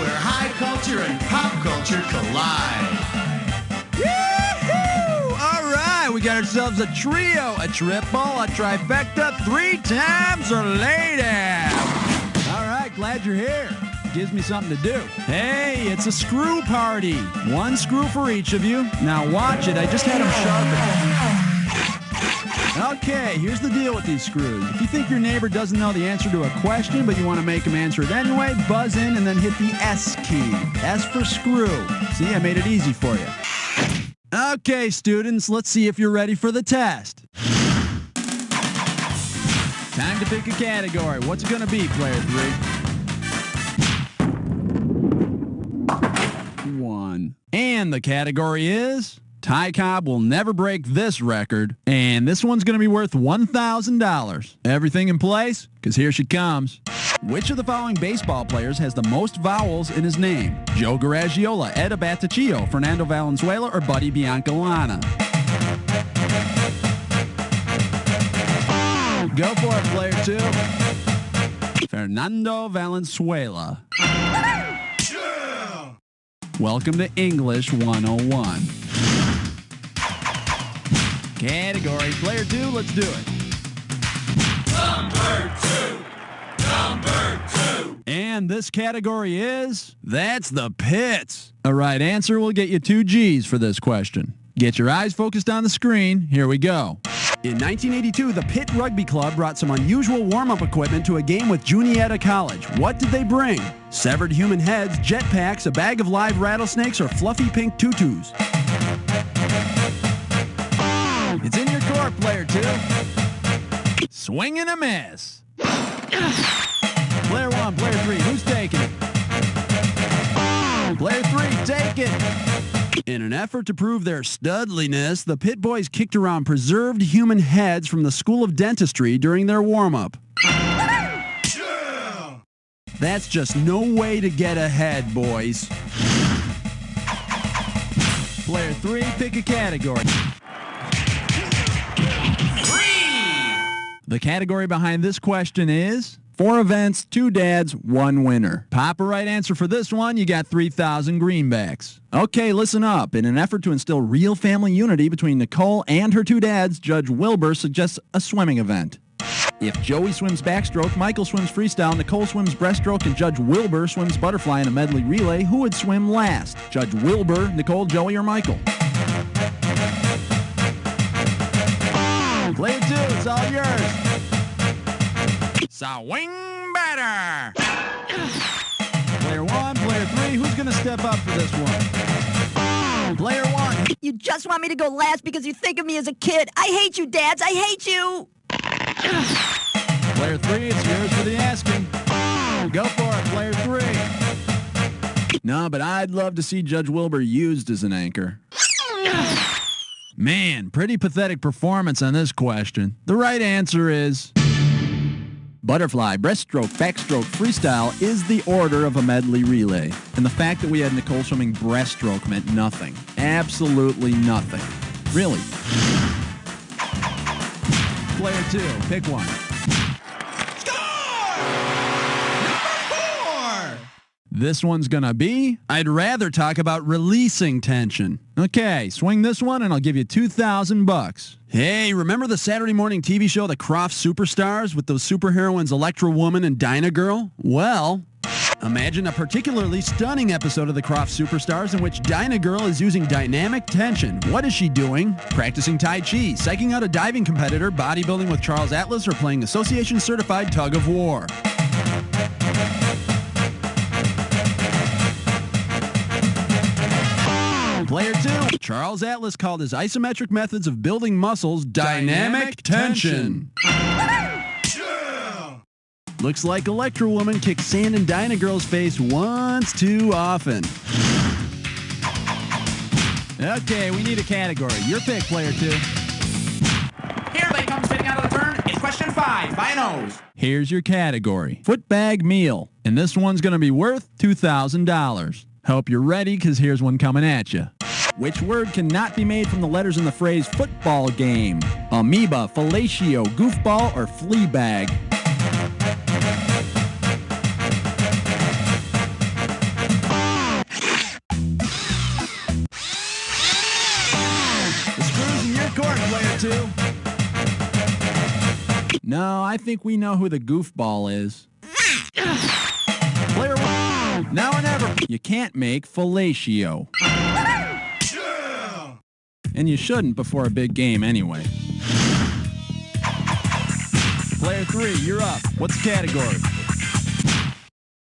where high culture and pop culture collide. Yee-hoo! All right, we got ourselves a trio, a triple, a trifecta, 3 times a lady. All right, glad you're here. Gives me something to do. Hey, it's a screw party. 1 screw for each of you. Now watch it, I just had them sharpened. Okay, here's the deal with these screws. If you think your neighbor doesn't know the answer to a question, but you want to make him answer it anyway, buzz in and then hit the S key. S for screw. See, I made it easy for you. Okay, students, let's see if you're ready for the test. Time to pick a category. What's it going to be, player 3? 1. And the category is Ty Cobb will never break this record, and this one's going to be worth $1,000. Everything in place? Because here she comes. Which of the following baseball players has the most vowels in his name? Joe Garagiola, Ed Abatacchio, Fernando Valenzuela, or Buddy Biancalana? Go for it, player 2. Fernando Valenzuela. Welcome to English 101. Category, player 2, let's do it. Number 2. And this category is, that's the pits. A right answer will get you 2 G's for this question. Get your eyes focused on the screen. Here we go. In 1982, the Pitt Rugby Club brought some unusual warm-up equipment to a game with Juniata College. What did they bring? Severed human heads, jetpacks, a bag of live rattlesnakes, or fluffy pink tutus? It's in your court, player 2. Swing and a miss. Player 1, player 3, who's taking it? Player 3, take it. In an effort to prove their studliness, the Pitt boys kicked around preserved human heads from the School of Dentistry during their warm-up. That's just no way to get ahead, boys. Player 3, pick a category. 3. The category behind this question is 4 events, 2 dads, 1 winner. Pop a right answer for this one, you got 3,000 greenbacks. Okay, listen up. In an effort to instill real family unity between Nicole and her 2 dads, Judge Wilbur suggests a swimming event. If Joey swims backstroke, Michael swims freestyle, Nicole swims breaststroke, and Judge Wilbur swims butterfly in a medley relay, who would swim last? Judge Wilbur, Nicole, Joey, or Michael? Player 2, it's all yours. Swing better. Player 1, player 3, who's going to step up for this one? Player 1. You just want me to go last because you think of me as a kid. I hate you, dads. I hate you. Player 3, it's yours for the asking. Go for it, player 3. No, but I'd love to see Judge Wilbur used as an anchor. Man, pretty pathetic performance on this question. The right answer is butterfly, breaststroke, backstroke, freestyle is the order of a medley relay. And the fact that we had Nicole swimming breaststroke meant nothing. Absolutely nothing. Really. Player 2, pick one. Score! Number 4. This one's gonna be, I'd rather talk about releasing tension. Okay, swing this one and I'll give you $2,000. Hey, remember the Saturday morning TV show The Croft Superstars with those superheroines Electra Woman and Dinah Girl? Well, imagine a particularly stunning episode of The Croft Superstars in which Dinah Girl is using dynamic tension. What is she doing? Practicing Tai Chi, psyching out a diving competitor, bodybuilding with Charles Atlas, or playing association-certified tug of war? Player 2, Charles Atlas called his isometric methods of building muscles dynamic tension. Looks like Electra Woman kicked sand in Dinah Girl's face once too often. Okay, we need a category. Your pick, player 2. Here they come spinning out of the turn. It's question 5 by a nose. Here's your category. Footbag meal. And this one's going to be worth $2,000. Hope you're ready, because here's one coming at you. Which word cannot be made from the letters in the phrase football game? Amoeba, fellatio, goofball, or flea bag? player 2? No, I think we know who the goofball is. Player 1. Now or never. You can't make fellatio. And you shouldn't before a big game anyway. Player 3, you're up. What's the category?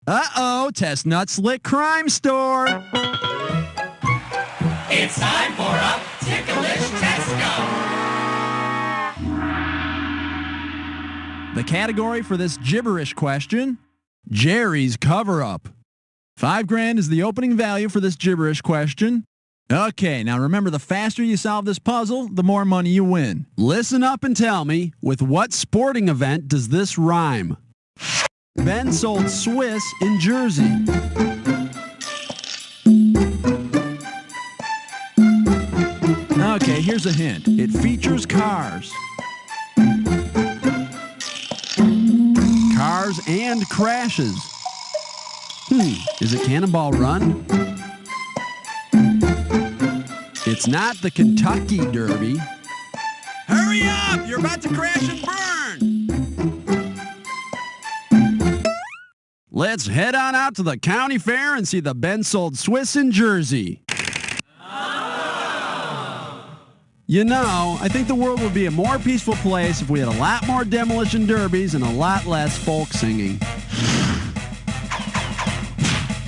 Uh-oh, Test Nut Slick Crime Store. It's time for a ticklish test gun. The category for this gibberish question, Jerry's cover-up. $5,000 is the opening value for this gibberish question. Okay, now remember, the faster you solve this puzzle, the more money you win. Listen up and tell me, with what sporting event does this rhyme? Ben sold Swiss in Jersey. Okay, here's a hint. It features cars. Cars and crashes. Is it Cannonball Run? It's not the Kentucky Derby. Hurry up! You're about to crash and burn! Let's head on out to the county fair and see the Ben sold Swiss in Jersey. You know, I think the world would be a more peaceful place if we had a lot more demolition derbies and a lot less folk singing.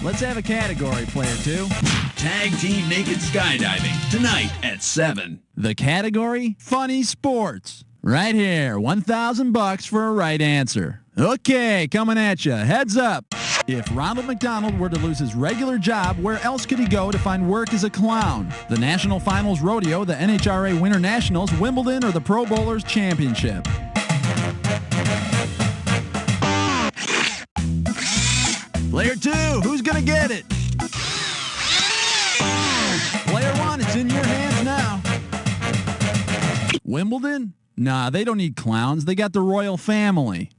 Let's have a category, player 2. Tag team naked skydiving tonight at 7. The category? Funny sports. Right here, $1,000 for a right answer. Okay, coming at you. Heads up. If Ronald McDonald were to lose his regular job, where else could he go to find work as a clown? The National Finals Rodeo, the NHRA Winter Nationals, Wimbledon, or the Pro Bowlers Championship? Player 2, who's gonna get it? Player 1, it's in your hands now. Wimbledon? Nah, they don't need clowns. They got the royal family.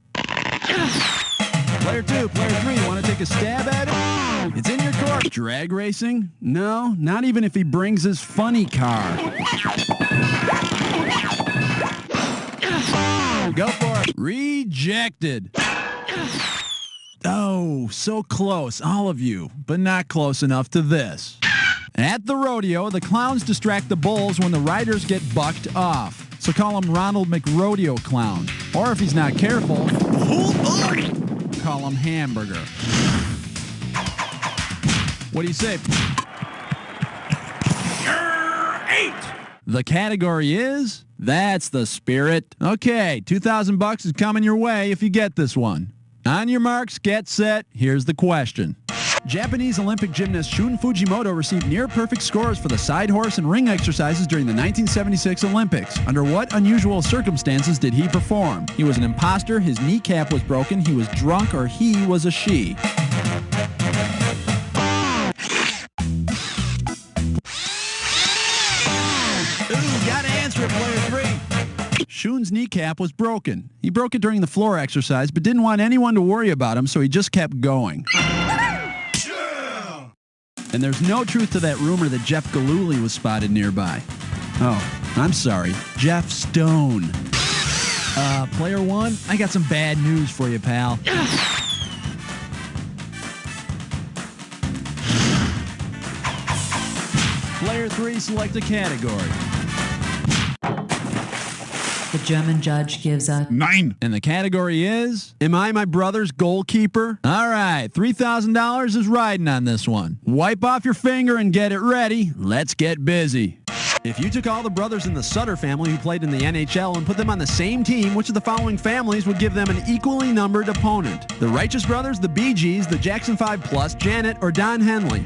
Player 2, player 3, you want to take a stab at it? It's in your court. Drag racing? No, not even if he brings his funny car. Go for it. Rejected. Oh, so close, all of you, but not close enough to this. At the rodeo, the clowns distract the bulls when the riders get bucked off. So call him Ronald McRodeo Clown. Or if he's not careful, call him Hamburger. What do you say? You're 8. The category is, that's the spirit. Okay, $2,000 is coming your way if you get this one. On your marks, get set, here's the question. Japanese Olympic gymnast Shun Fujimoto received near-perfect scores for the side horse and ring exercises during the 1976 Olympics. Under what unusual circumstances did he perform? He was an imposter, his kneecap was broken, he was drunk, or he was a she. Ooh, gotta answer it, player 3. Shun's kneecap was broken. He broke it during the floor exercise, but didn't want anyone to worry about him, so he just kept going. And there's no truth to that rumor that Jeff Gillooly was spotted nearby. Oh, I'm sorry, Jeff Stone. Player 1, I got some bad news for you, pal. Player 3, select a category. The German judge gives a 9. And the category is, am I my brother's goalkeeper? All right, $3,000 is riding on this one. Wipe off your finger and get it ready. Let's get busy. If you took all the brothers in the Sutter family who played in the NHL and put them on the same team, which of the following families would give them an equally numbered opponent? The Righteous Brothers, the Bee Gees, the Jackson 5 Plus, Janet, or Don Henley?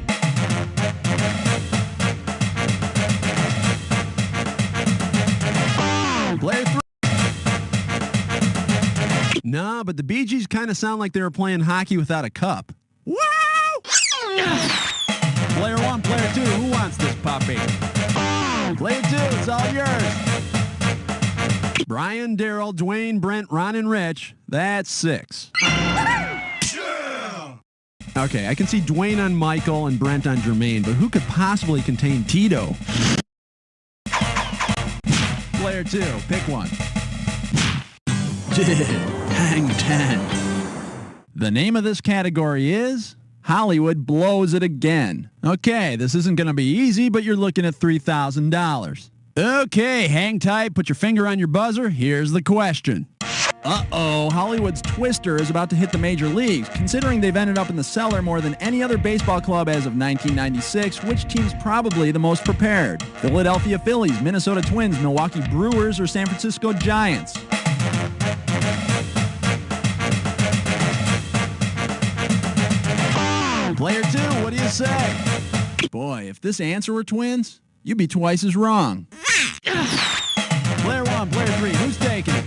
Player 3. No, but the Bee Gees kind of sound like they were playing hockey without a cup. Wow! Player 1, player 2, who wants this puppy? Player 2, it's all yours. Brian, Daryl, Dwayne, Brent, Ron, and Rich. That's 6. Okay, I can see Dwayne on Michael and Brent on Jermaine, but who could possibly contain Tito? player 2. Pick one. Hang 10. The name of this category is Hollywood Blows It Again. Okay, this isn't going to be easy, but you're looking at $3,000. Okay, hang tight, put your finger on your buzzer. Here's the question. Uh-oh, Hollywood's Twister is about to hit the major leagues. Considering they've ended up in the cellar more than any other baseball club as of 1996, which team's probably the most prepared? Philadelphia Phillies, Minnesota Twins, Milwaukee Brewers, or San Francisco Giants? Player 2, what do you say? Boy, if this answer were Twins, you'd be twice as wrong. Player 1, player 3, who's taking it?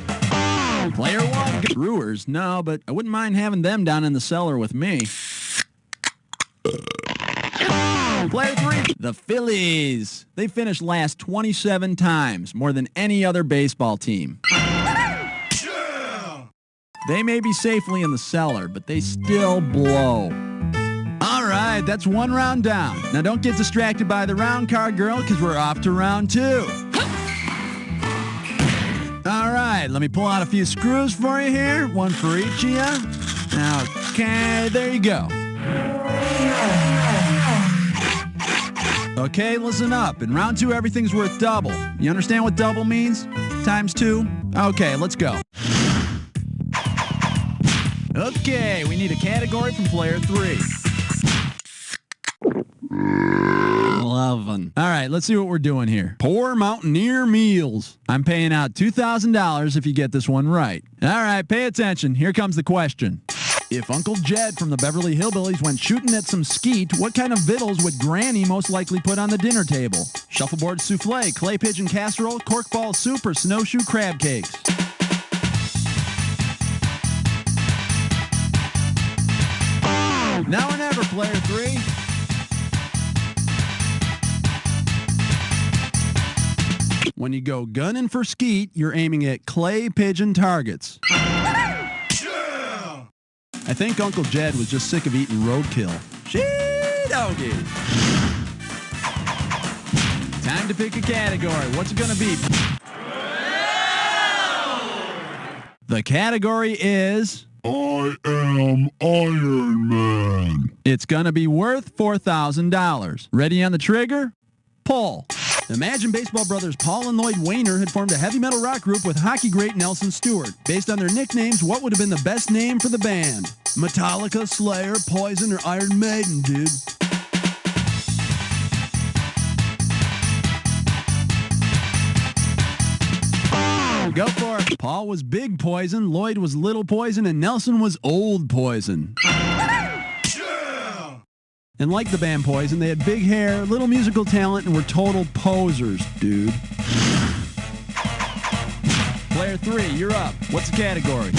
Player 1, Brewers. No, but I wouldn't mind having them down in the cellar with me. Player 3, the Phillies. They finished last 27 times, more than any other baseball team. They may be safely in the cellar, but they still blow. All right, that's one round down. Now don't get distracted by the round card, girl, because we're off to round 2. All right, let me pull out a few screws for you here. One for each of you. Okay, there you go. Okay, listen up. In round 2, everything's worth double. You understand what double means? Times 2? Okay, let's go. Okay, we need a category from player 3. 11. All right, let's see what we're doing here. Poor Mountaineer Meals. I'm paying out $2,000 if you get this one right. All right, pay attention. Here comes the question. If Uncle Jed from the Beverly Hillbillies went shooting at some skeet, what kind of victuals would Granny most likely put on the dinner table? Shuffleboard souffle, clay pigeon casserole, corkball soup, or snowshoe crab cakes? Now or never, player 3. When you go gunning for skeet, you're aiming at clay pigeon targets. I think Uncle Jed was just sick of eating roadkill. She-doggy. Time to pick a category. What's it going to be? The category is... I am Iron Man. It's going to be worth $4,000. Ready on the trigger? Pull. Imagine baseball brothers Paul and Lloyd Wainer had formed a heavy metal rock group with hockey great Nelson Stewart. Based on their nicknames, what would have been the best name for the band? Metallica, Slayer, Poison, or Iron Maiden, dude? Go for it. Paul was Big Poison, Lloyd was Little Poison, and Nelson was Old Poison. And like the band Poison, they had big hair, little musical talent, and were total posers, dude. Player 3, you're up. What's the category?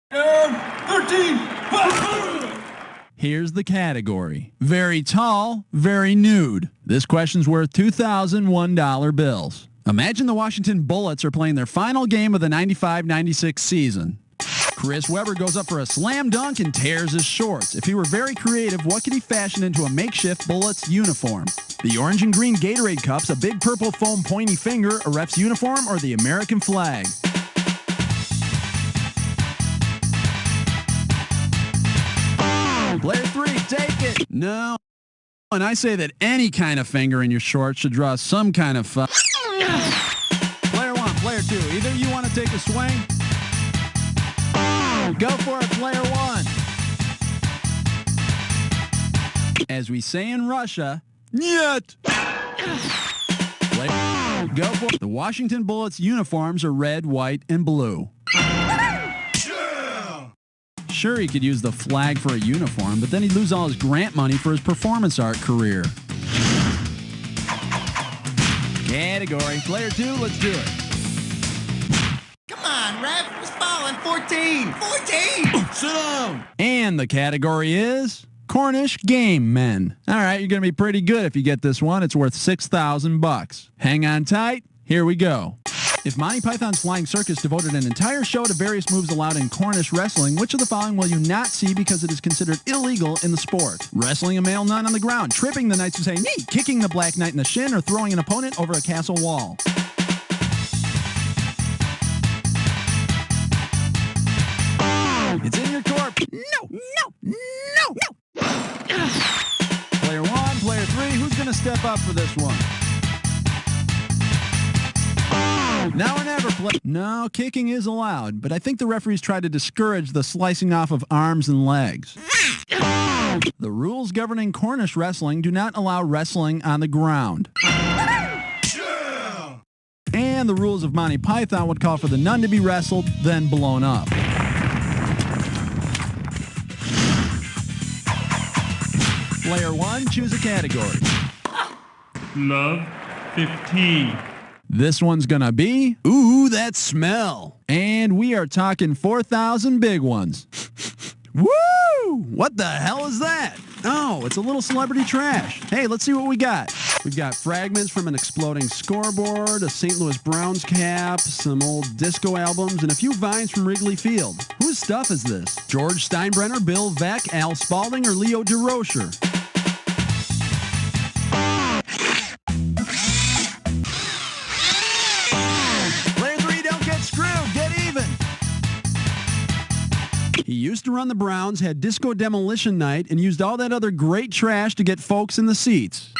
13! Here's the category. Very tall, very nude. This question's worth $2,001 bills. Imagine the Washington Bullets are playing their final game of the 95-96 season. Chris Webber goes up for a slam dunk and tears his shorts. If he were very creative, what could he fashion into a makeshift Bullets uniform? The orange and green Gatorade cups, a big purple foam pointy finger, a ref's uniform, or the American flag? Player 3, take it. No. And I say that any kind of finger in your shorts should draw some kind of Player 1, player 2, either you want to take a swing? Go for it, player 1. As we say in Russia, Nyet. Go for it. The Washington Bullets uniforms are red, white, and blue. Sure, he could use the flag for a uniform, but then he'd lose all his grant money for his performance art career. Category. Player 2, let's do it. Come on, ref. It's falling. 14! 14! Sit down. And the category is Cornish Game Men. All right, you're going to be pretty good if you get this one. It's worth $6,000. Hang on tight. Here we go. If Monty Python's Flying Circus devoted an entire show to various moves allowed in Cornish wrestling, which of the following will you not see because it is considered illegal in the sport? Wrestling a male nun on the ground, tripping the knights to say knee, kicking the black knight in the shin, or throwing an opponent over a castle wall? up for this one. Now or never play. No, kicking is allowed, but I think the referees try to discourage the slicing off of arms and legs. The rules governing Cornish wrestling do not allow wrestling on the ground. And the rules of Monty Python would call for the nun to be wrestled, then blown up. Player 1, choose a category. Love 15. This one's gonna be, ooh, that smell. And we are talking 4,000 big ones. Woo! What the hell is that? Oh, it's a little celebrity trash. Hey, let's see what we got. We've got fragments from an exploding scoreboard, a St. Louis Browns cap, some old disco albums, and a few vines from Wrigley Field. Whose stuff is this? George Steinbrenner, Bill Veeck, Al Spalding, or Leo DeRocher? Player 3, don't get screwed. Get even. He used to run the Browns, had disco demolition night, and used all that other great trash to get folks in the seats.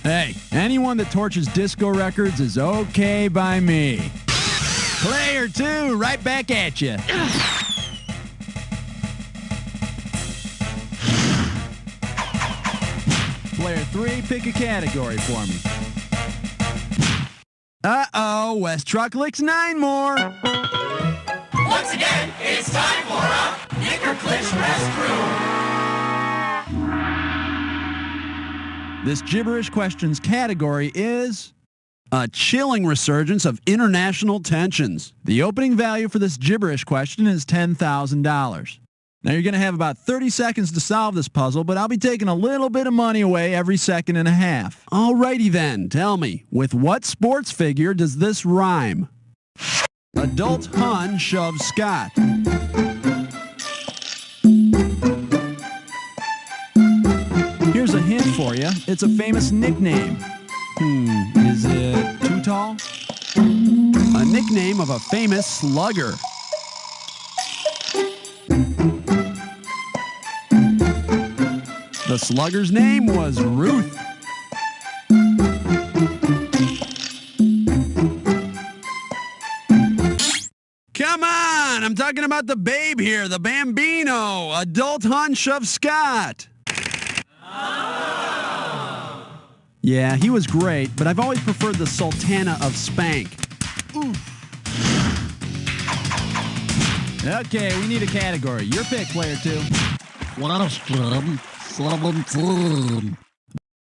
Hey, anyone that torches disco records is okay by me. Player 2, right back at you. Player 3, pick a category for me. Uh-oh, West Truck licks 9 more. Once again, it's time for a Knickerclish Rescue. This gibberish questions category is a chilling resurgence of international tensions. The opening value for this gibberish question is $10,000. Now you're going to have about 30 seconds to solve this puzzle, but I'll be taking a little bit of money away every second and a half. Alrighty then, tell me, with what sports figure does this rhyme? Adult Hun shoves Scott. Here's a hint for you. It's a famous nickname. Is it too tall? A nickname of a famous slugger. The slugger's name was Ruth. Come on! I'm talking about the babe here, the Bambino. Adult Hun shoves Scott. Yeah, he was great, but I've always preferred the Sultana of Spank. Oof. Okay, we need a category. Your pick, player 2.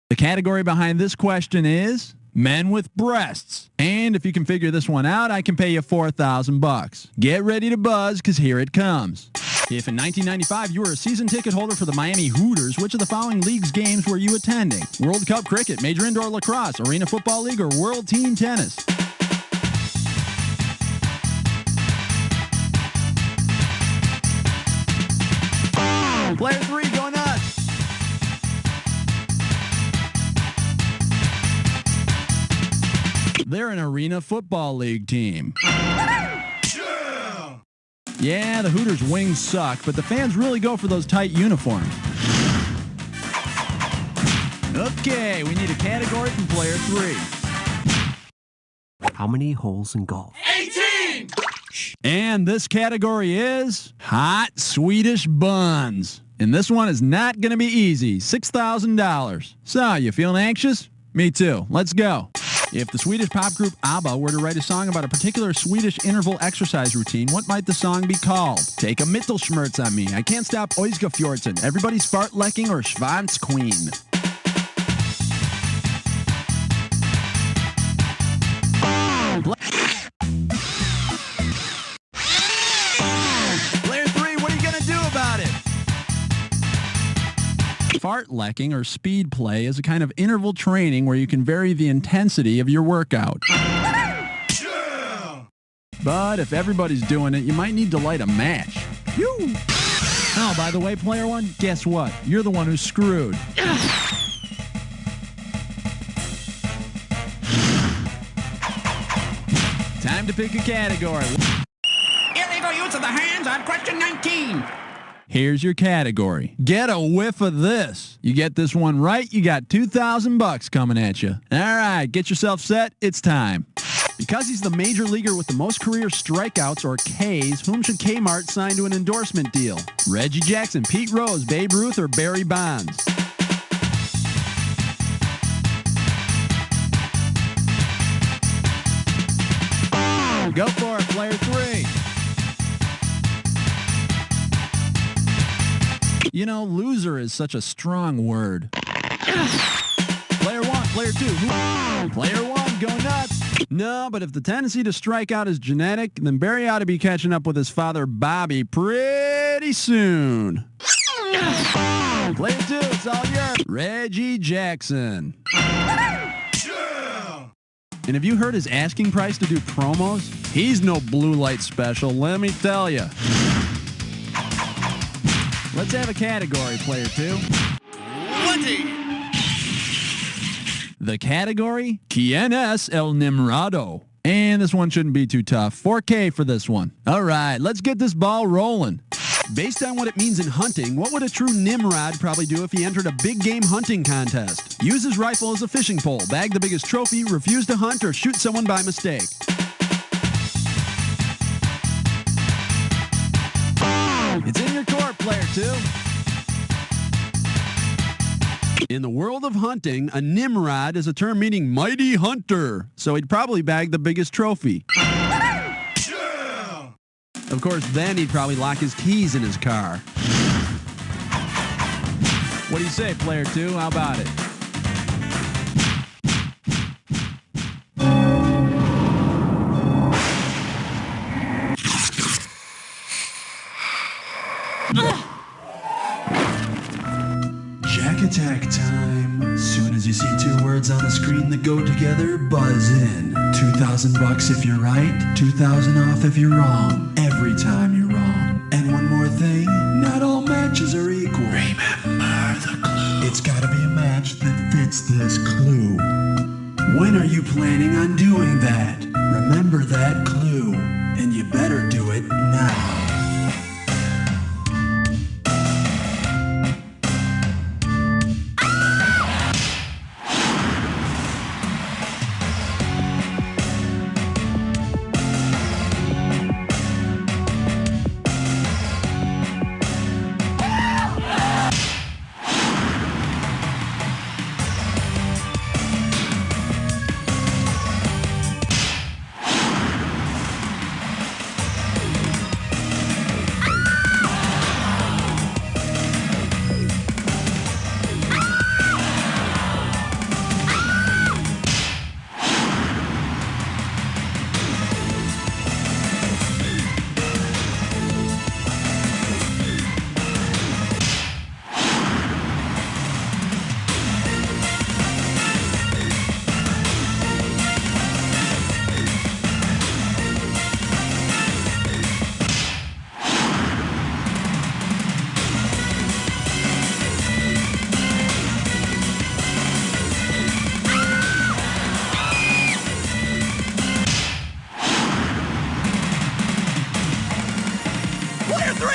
The category behind this question is men with breasts. And if you can figure this one out, I can pay you $4,000. Get ready to buzz, because here it comes. If in 1995 you were a season ticket holder for the Miami Hooters, which of the following league's games were you attending? World Cup Cricket, Major Indoor Lacrosse, Arena Football League, or World Team Tennis? Player 3, go nuts! They're an Arena Football League team. Yeah, the Hooters' wings suck, but the fans really go for those tight uniforms. Okay, we need a category from player 3. How many holes in golf? 18! And this category is hot Swedish buns. And this one is not going to be easy. $6,000. So, you feeling anxious? Me too. Let's go. If the Swedish pop group ABBA were to write a song about a particular Swedish interval exercise routine, what might the song be called? Take a Mittelschmerz on me. I can't stop Oisgefjorten. Everybody's fartlecking or Schwanz Queen. Player 3, what are you going to do about it? Fartlecking or speed play is a kind of interval training where you can vary the intensity of your workout. But if everybody's doing it, you might need to light a match. Phew. Oh, by the way, player 1, guess what? You're the one who's screwed. Time to pick a category. Illegal use of the hands on question 19. Here's your category. Get a whiff of this. You get this one right, you got $2,000 coming at you. All right, get yourself set. It's time. Because he's the major leaguer with the most career strikeouts, or Ks, whom should Kmart sign to an endorsement deal? Reggie Jackson, Pete Rose, Babe Ruth, or Barry Bonds? Go for it, player 3. You know, loser is such a strong word. Player 1, player 2. Player 1, go nuts. No, but if the tendency to strike out is genetic, then Barry ought to be catching up with his father, Bobby, pretty soon. Player 2, it's all yours. Reggie Jackson. And have you heard his asking price to do promos? He's no blue light special, let me tell you. Let's have a category, player 2. 20. The category? ¿Quién es el Nimrado? And this one shouldn't be too tough. 4K for this one. All right, let's get this ball rolling. Based on what it means in hunting, what would a true Nimrod probably do if he entered a big game hunting contest? Use his rifle as a fishing pole, bag the biggest trophy, refuse to hunt, or shoot someone by mistake? It's in your court, player 2. In the world of hunting, a Nimrod is a term meaning mighty hunter, so he'd probably bag the biggest trophy. Of course, then he'd probably lock his keys in his car. What do you say, player 2? How about it? Jack attack time. Soon as you see two words on the screen that go together, buzz in. $2,000 if you're right, 2,000 off if you're wrong. Every time you're wrong. And one more thing, not all matches are equal. Remember the clue. It's gotta be a match that fits this clue. When are you planning on doing that? Remember that clue. And you better do it now.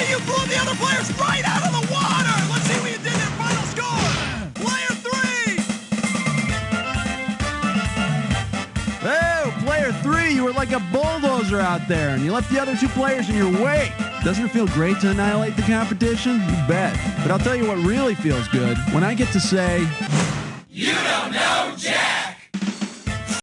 You blew the other players right out of the water! Let's see what you did in final score! Player 3! Oh, player 3, you were like a bulldozer out there, and you left the other two players in your wake. Doesn't it feel great to annihilate the competition? You bet. But I'll tell you what really feels good. When I get to say...